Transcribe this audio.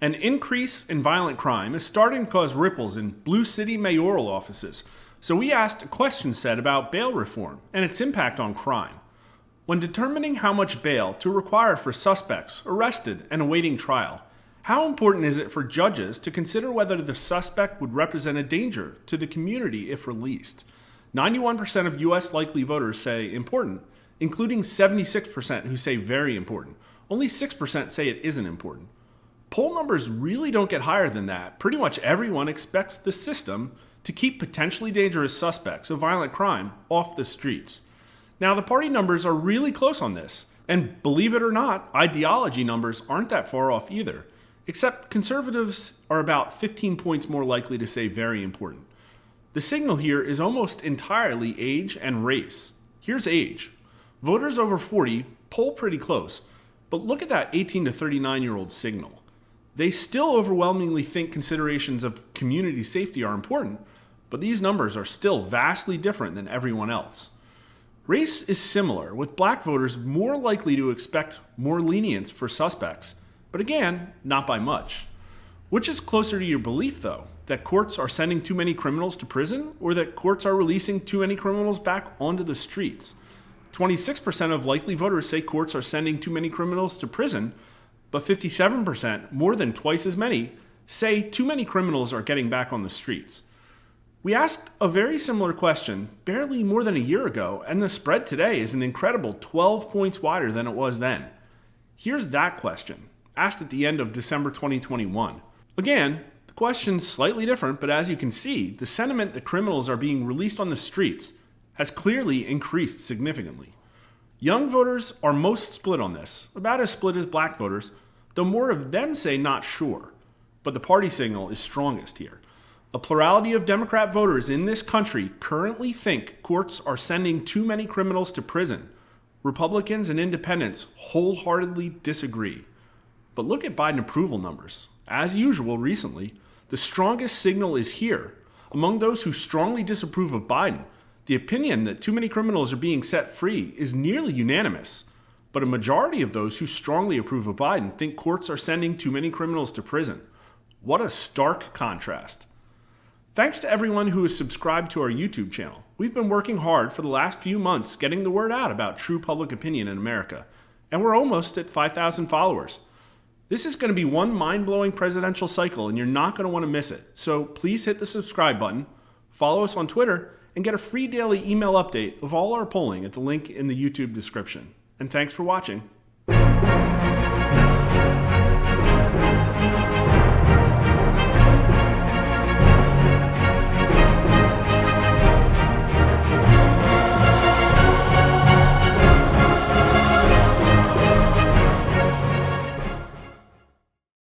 An increase in violent crime is starting to cause ripples in blue city mayoral offices, so we asked a question set about bail reform and its impact on crime. When determining how much bail to require for suspects arrested and awaiting trial, how important is it for judges to consider whether the suspect would represent a danger to the community if released? 91% of U.S. likely voters say important, including 76% who say very important. Only 6% say it isn't important. Poll numbers really don't get higher than that. Pretty much everyone expects the system to keep potentially dangerous suspects of violent crime off the streets. Now, the party numbers are really close on this, and believe it or not, ideology numbers aren't that far off either, except conservatives are about 15 points more likely to say very important. The signal here is almost entirely age and race. Here's age. Voters over 40 poll pretty close, but look at that 18 to 39-year-old signal. They still overwhelmingly think considerations of community safety are important, but these numbers are still vastly different than everyone else. Race is similar, with black voters more likely to expect more lenience for suspects, but again, not by much. Which is closer to your belief, though, that courts are sending too many criminals to prison, or that courts are releasing too many criminals back onto the streets? 26% of likely voters say courts are sending too many criminals to prison, but 57%, more than twice as many, say too many criminals are getting back on the streets. We asked a very similar question barely more than a year ago, and the spread today is an incredible 12 points wider than it was then. Here's that question, asked at the end of December 2021. Again, the question's slightly different, but as you can see, the sentiment that criminals are being released on the streets has clearly increased significantly. Young voters are most split on this, about as split as black voters, though more of them say not sure. But the party signal is strongest here. A plurality of Democrat voters in this country currently think courts are sending too many criminals to prison. Republicans and independents wholeheartedly disagree. But look at Biden approval numbers. As usual recently, the strongest signal is here. Among those who strongly disapprove of Biden, the opinion that too many criminals are being set free is nearly unanimous. But a majority of those who strongly approve of Biden think courts are sending too many criminals to prison. What a stark contrast. Thanks to everyone who has subscribed to our YouTube channel. We've been working hard for the last few months getting the word out about true public opinion in America, and we're almost at 5,000 followers. This is going to be one mind-blowing presidential cycle, and you're not going to want to miss it. So please hit the subscribe button, follow us on Twitter, and get a free daily email update of all our polling at the link in the YouTube description. And thanks for watching.